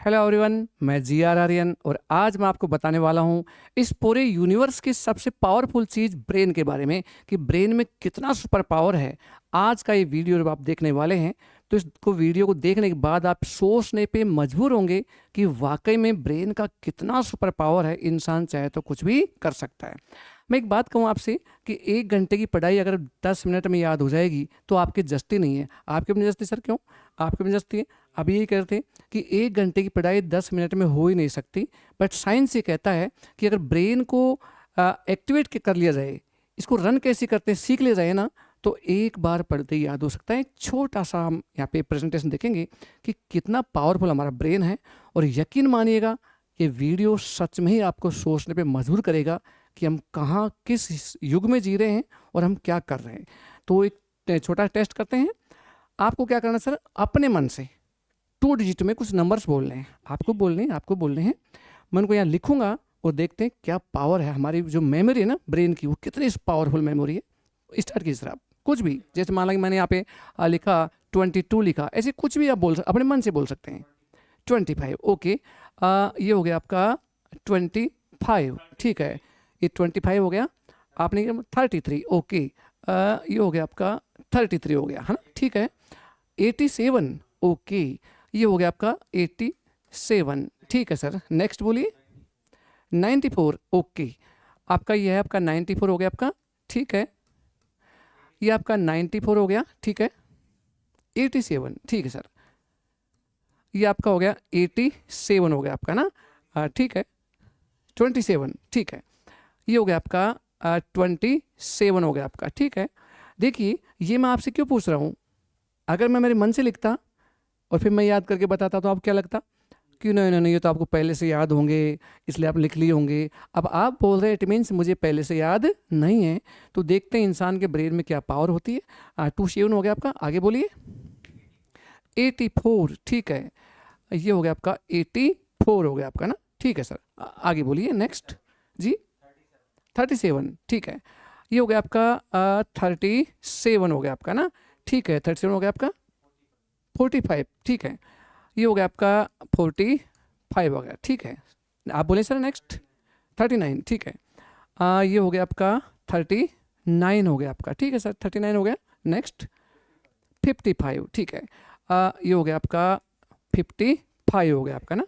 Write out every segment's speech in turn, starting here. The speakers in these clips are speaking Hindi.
हेलो एवरीवन, मैं जी आर आर्यन और आज मैं आपको बताने वाला हूँ इस पूरे यूनिवर्स की सबसे पावरफुल चीज़ ब्रेन के बारे में कि ब्रेन में कितना सुपर पावर है। आज का ये वीडियो जब आप देखने वाले हैं तो इसको वीडियो को देखने के बाद आप सोचने पे मजबूर होंगे कि वाकई में ब्रेन का कितना सुपर पावर है। इंसान चाहे तो कुछ भी कर सकता है। मैं एक बात कहूँ आपसे कि 1 घंटे की पढ़ाई अगर 10 मिनट में याद हो जाएगी तो आपकी जस्ती नहीं है। आपके अपनी जस्ती? सर क्यों आपके अपनी जस्ती है? अभी यही कहते हैं कि 1 घंटे की पढ़ाई 10 मिनट में हो ही नहीं सकती। बट साइंस ये कहता है कि अगर ब्रेन को एक्टिवेट कर लिया जाए, इसको रन कैसे करते हैं सीख लिया जाए ना, तो एक बार पढ़ते ही याद हो सकता है। एक छोटा सा हम यहाँ पे प्रेजेंटेशन देखेंगे कि कितना पावरफुल हमारा ब्रेन है। और यकीन मानिएगा ये वीडियो सच में ही आपको सोचने पे मजबूर करेगा कि हम कहाँ किस युग में जी रहे हैं और हम क्या कर रहे हैं। तो एक छोटा टेस्ट करते हैं। आपको क्या करना है सर, अपने मन से 2 डिजिट में कुछ नंबर्स बोलने हैं। आपको बोलने हैं। मैं उनको यहाँ लिखूंगा और देखते हैं क्या पावर है। हमारी जो मेमोरी है ना ब्रेन की, वो कितनी पावरफुल मेमोरी है। स्टार्ट कीजिए सर आप। कुछ भी, जैसे मान लो कि मैंने यहाँ पे लिखा 22 लिखा, ऐसे कुछ भी आप अपने मन से बोल सकते हैं। 25, ओके। ये हो गया आपका 25, ठीक है। ये 25 हो गया। आपने 33, ओके। ये हो गया आपका 33 हो गया है ना, ठीक है। 87, ओके। ये हो गया आपका 87, ठीक है सर। नेक्स्ट बोलिए। 94, ओके। आपका ये है आपका 94 हो गया आपका, ठीक है। ये आपका 94 हो गया, ठीक है। 87, ठीक है सर। ये आपका हो गया 87 हो गया आपका ना, ठीक है। 27, ठीक है। ये हो गया आपका 27 हो गया आपका, ठीक है। देखिए ये मैं आपसे क्यों पूछ रहा हूँ। अगर मैं मेरे मन से लिखता और फिर मैं याद करके बताता तो आप क्या लगता कि नहीं नहीं नहीं, ये तो आपको पहले से याद होंगे इसलिए आप लिख लिए होंगे। अब आप बोल रहे हैं इट मीन्स मुझे पहले से याद नहीं है। तो देखते हैं इंसान के ब्रेन में क्या पावर होती है। 27 हो गया आपका, आगे बोलिए। 84, ठीक है। ये हो गया आपका 84 हो गया आपका ना, ठीक है सर। आगे बोलिए नेक्स्ट जी। 37, ठीक है। ये हो गया आपका 37 हो गया आपका ना, ठीक है। 37 हो गया आपका 45, ठीक है। ये हो गया आपका 45 हो गया, ठीक है। आप बोले सर नेक्स्ट। 39, ठीक है। ये हो गया आपका 39 हो गया आपका, ठीक है सर। 39 हो गया। नेक्स्ट 55, ठीक है। ये हो गया आपका 55 हो गया आपका ना,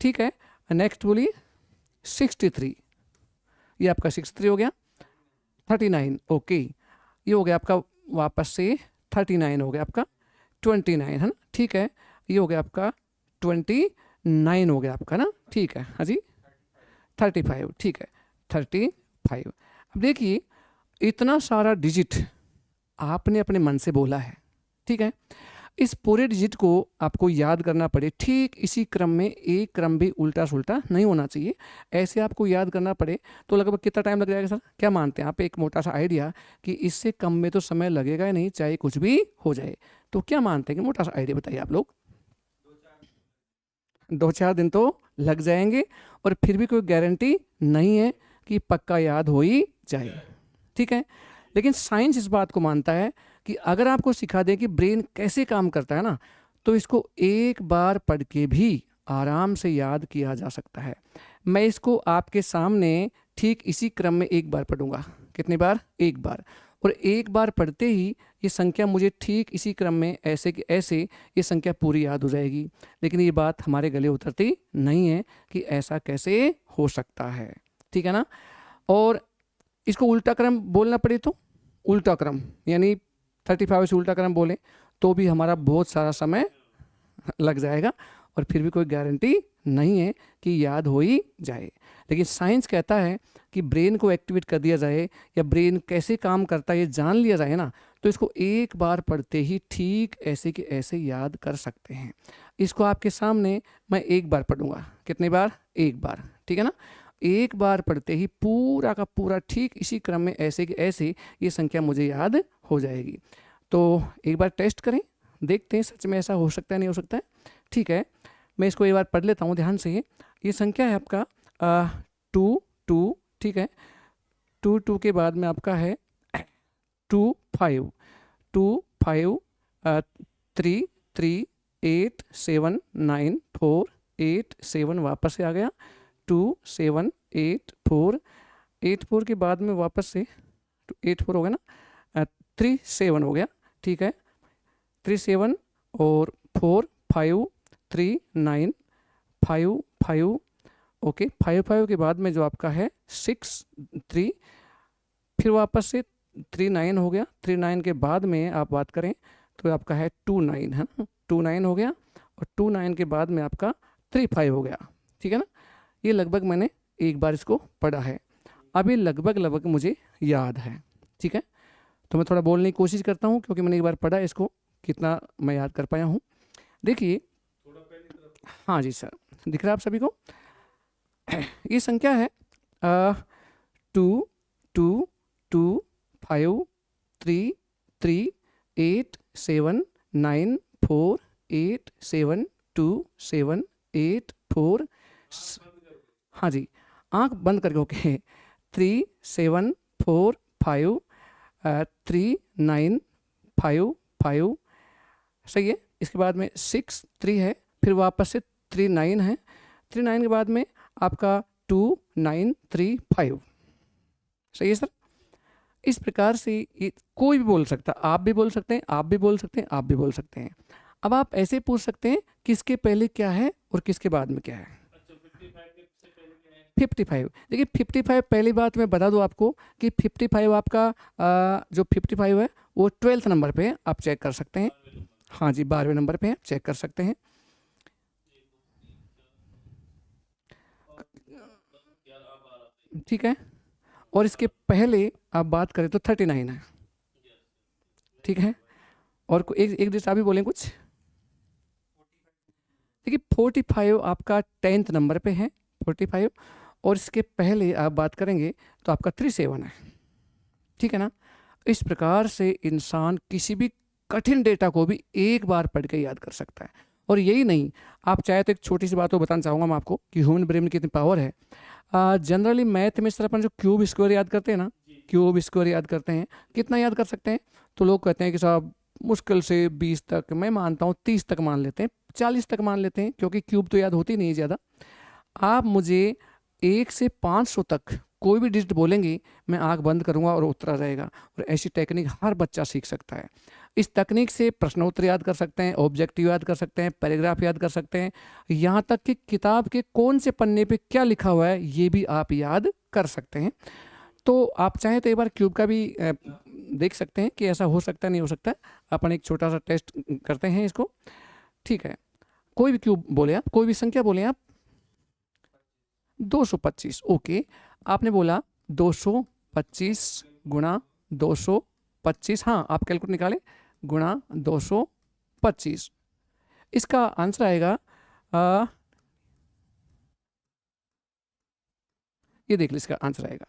ठीक है। नेक्स्ट बोलिए। 63, ये आपका 63 हो गया। 39, ओके। ये हो गया आपका वापस से 39 हो गया आपका 29 है ना, ठीक है। ये हो गया आपका 29 हो गया आपका ना, ठीक है। हाँ जी। 35, ठीक है। 35। अब देखिए इतना सारा डिजिट आपने अपने मन से बोला है, ठीक है। इस पूरे डिजिट को आपको याद करना पड़े ठीक इसी क्रम में, एक क्रम भी उल्टा सुल्टा नहीं होना चाहिए। ऐसे आपको याद करना पड़े तो लगभग कितना टाइम लग जाएगा सर, क्या मानते हैं आप? एक मोटा सा आइडिया कि इससे कम में तो समय लगेगा ही नहीं, चाहे कुछ भी हो जाए। तो क्या मानते हैं कि मोटा सा आइडिया बताइए आप लोग। 2-4 दिन तो लग जाएंगे और फिर भी कोई गारंटी नहीं है कि पक्का याद हो ही जाए, ठीक है। लेकिन साइंस इस बात को मानता है कि अगर आपको सिखा दें कि ब्रेन कैसे काम करता है ना, तो इसको एक बार पढ़ के भी आराम से याद किया जा सकता है। मैं इसको आपके सामने ठीक इसी क्रम में एक बार पढ़ूंगा। कितनी बार? एक बार। और एक बार पढ़ते ही ये संख्या मुझे ठीक इसी क्रम में ऐसे कि ऐसे ये संख्या पूरी याद हो जाएगी। लेकिन ये बात हमारे गले उतरती नहीं है कि ऐसा कैसे हो सकता है, ठीक है ना। और इसको उल्टा क्रम बोलना पड़े तो उल्टा क्रम यानी 35 से उल्टा क्रम बोलें तो भी हमारा बहुत सारा समय लग जाएगा और फिर भी कोई गारंटी नहीं है कि याद हो ही जाए। लेकिन साइंस कहता है कि ब्रेन को एक्टिवेट कर दिया जाए या ब्रेन कैसे काम करता है ये जान लिया जाए ना, तो इसको एक बार पढ़ते ही ठीक ऐसे कि ऐसे याद कर सकते हैं। इसको आपके सामने मैं एक बार पढ़ूंगा। कितनी बार? एक बार, ठीक है ना। एक बार पढ़ते ही पूरा का पूरा ठीक इसी क्रम में ऐसे कि ऐसे ये संख्या मुझे याद हो जाएगी। तो एक बार टेस्ट करें, देखते हैं सच में ऐसा हो सकता है नहीं हो सकता है, ठीक है। मैं इसको एक बार पढ़ लेता हूँ ध्यान से। ये संख्या है आपका 2 ठीक है। 2 के बाद में आपका है 2 5 3 3 8 7 9 4 8 7 वापस से आ गया, 2 7 8 4, 8 4 के बाद में वापस से 8 4 हो गया ना, 3 7 हो गया, ठीक है, 3 7 और 4 5 3 9 5 5, ओके, 5 5 के बाद में जो आपका है 6 3, फिर वापस से 3 9 हो गया, 3 9 के बाद में आप बात करें तो आपका है 2 9 है ना, 2 9 हो गया, और 2 9 के बाद में आपका 3 5 हो गया, ठीक है ना। ये लगभग मैंने एक बार इसको पढ़ा है, अभी लगभग लगभग मुझे याद है, ठीक है। तो मैं थोड़ा बोलने की कोशिश करता हूँ क्योंकि मैंने एक बार पढ़ा इसको, कितना मैं याद कर पाया हूँ। देखिए, हाँ जी सर, दिख रहा है आप सभी को। ये संख्या है 2 2 2 5 3 3 8 7 9 4 8 7 2 7 8 4, हाँ जी, आंख बंद करके, ओके, 3 7 4 5 3 9 5 5, सही है। इसके बाद में 6 3 है, फिर वापस से 3 9 है, 3 9 के बाद में आपका 2 9 3 5, सही है सर। इस प्रकार से ये कोई भी बोल सकता, आप भी बोल सकते हैं, आप भी बोल सकते हैं, आप भी बोल सकते हैं। अब आप ऐसे पूछ सकते हैं किसके पहले क्या है और किसके बाद में क्या है। 55, देखिए 55, पहली बात मैं बता दूं आपको कि 55 आपका जो 55 है वो 12th नंबर पे है, आप चेक कर सकते हैं, हाँ जी 12वें नंबर पे है, चेक कर सकते हैं। ठीक है, और इसके पहले आप बात करें तो 39 है, ठीक है। और एक एक डिजिट आप भी बोलें कुछ। देखिए 45 आपका 10th नंबर पे है, 45, और इसके पहले आप बात करेंगे तो आपका 37 है, ठीक है ना। इस प्रकार से इंसान किसी भी कठिन डेटा को भी एक बार पढ़ के याद कर सकता है। और यही नहीं, आप चाहे तो एक छोटी सी बात को बताना चाहूँगा मैं आपको कि ह्यूमन ब्रेन में कितनी पावर है। जनरली मैथ में सर अपन जो क्यूब स्क्वायर याद करते हैं ना, क्यूब स्क्वायर याद करते हैं, कितना याद कर सकते हैं, तो लोग कहते हैं कि साहब मुश्किल से 20 तक, मैं मानता हूँ 30 तक मान लेते हैं, 40 तक मान लेते हैं, क्योंकि क्यूब तो याद होती नहीं है ज़्यादा। आप मुझे 1 से 500 तक कोई भी डिजिट बोलेंगे, मैं आंख बंद करूंगा और उत्तर आ जाएगा। और ऐसी टेक्निक हर बच्चा सीख सकता है। इस तकनीक से प्रश्नोत्तर याद कर सकते हैं, ऑब्जेक्टिव याद कर सकते हैं, पैराग्राफ याद कर सकते हैं, यहाँ तक कि किताब के कौन से पन्ने पे क्या लिखा हुआ है ये भी आप याद कर सकते हैं। तो आप चाहें तो एक बार क्यूब का भी देख सकते हैं कि ऐसा हो सकता है नहीं हो सकता। अपन एक छोटा सा टेस्ट करते हैं इसको, ठीक है। कोई भी क्यूब बोले आप, कोई भी संख्या बोले आप। 225, ओके, आपने बोला 225 गुणा 225, हाँ आप कैलकुलेट निकालें, गुणा 225, इसका आंसर आएगा ये देख लीजिए, इसका आंसर आएगा,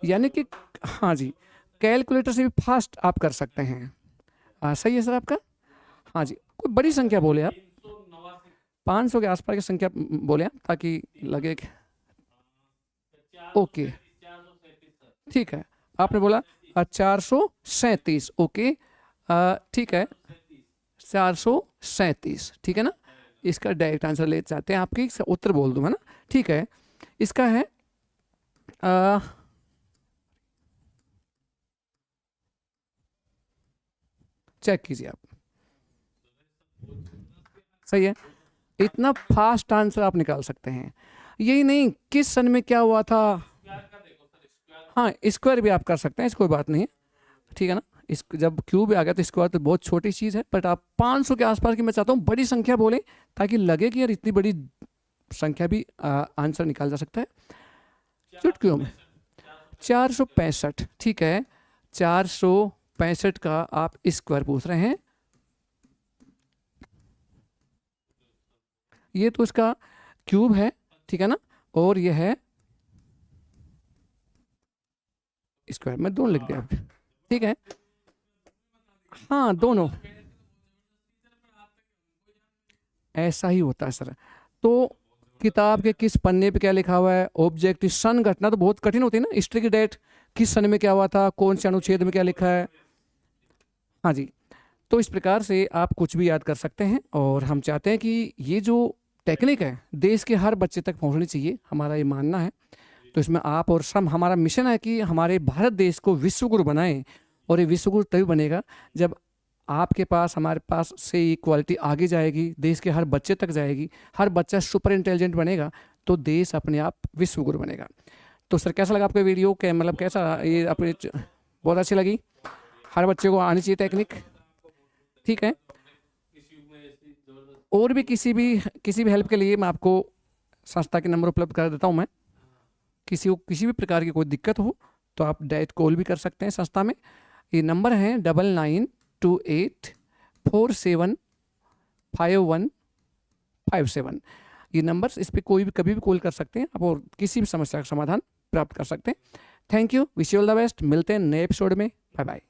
यानी कि हाँ जी, कैलकुलेटर से भी फास्ट आप कर सकते हैं। सही है सर आपका। हाँ जी, कोई बड़ी संख्या बोले आप, 500 के आसपास की संख्या बोले आप, ताकि लगे कि ओके, ठीक है, आपने बोला 437, ओके, ठीक है, 437, ठीक है ना। इसका डायरेक्ट आंसर ले चाहते हैं आपके, उत्तर बोल दूँ है ना, ठीक है। इसका है चेक कीजिए आप, सही है, इतना फास्ट आंसर आप निकाल सकते हैं। यही नहीं, किस सन में क्या हुआ था, हाँ स्क्वायर भी आप कर सकते हैं, इस कोई बात नहीं है, ठीक है ना। इस जब क्यूब आ गया तो स्क्वायर तो बहुत छोटी चीज़ है, बट आप 500 के आसपास की मैं चाहता हूँ बड़ी संख्या बोलें, ताकि लगे कि यार इतनी बड़ी संख्या भी आंसर निकाल जा सकता है। चुटकियों में 465, ठीक है, 465 का आप स्क्वायर पूछ रहे हैं, ये तो इसका क्यूब है, ठीक है ना, और ये है स्क्वायर, मैं दोनों लिख दिया, ठीक है, हाँ दोनों ऐसा ही होता है सर। तो किताब के किस पन्ने पे क्या लिखा हुआ है, ऑब्जेक्टिव, सन घटना तो बहुत कठिन होती है ना, हिस्ट्री की डेट, किस सन में क्या हुआ था, कौन से अनुच्छेद में क्या लिखा है, हाँ जी। तो इस प्रकार से आप कुछ भी याद कर सकते हैं, और हम चाहते हैं कि ये जो टेक्निक है, देश के हर बच्चे तक पहुंचनी चाहिए, हमारा ये मानना है। तो इसमें आप और सब, हमारा मिशन है कि हमारे भारत देश को विश्वगुरु बनाएं। और ये विश्वगुरु तभी बनेगा जब आपके पास, हमारे पास से ये क्वालिटी आगे जाएगी, देश के हर बच्चे तक जाएगी, हर बच्चा सुपर इंटेलिजेंट बनेगा, तो देश अपने आप विश्वगुरु बनेगा। तो सर कैसा लगा आपका वीडियो, क्या मतलब कैसा ये अपने बहुत अच्छी लगी? हर बच्चे को आनी चाहिए टेक्निक, ठीक है। और भी किसी भी हेल्प के लिए मैं आपको संस्था के नंबर उपलब्ध कर देता हूँ। मैं किसी को किसी भी प्रकार की कोई दिक्कत हो तो आप डायरेक्ट कॉल भी कर सकते हैं संस्था में। ये नंबर है 9928475157। ये नंबर, इस पर कोई भी कभी भी कॉल कर सकते हैं आप और किसी भी समस्या का समाधान प्राप्त कर सकते हैं। Thank you, wish you all the best. मिलते हैं नए एपिसोड में। Bye bye.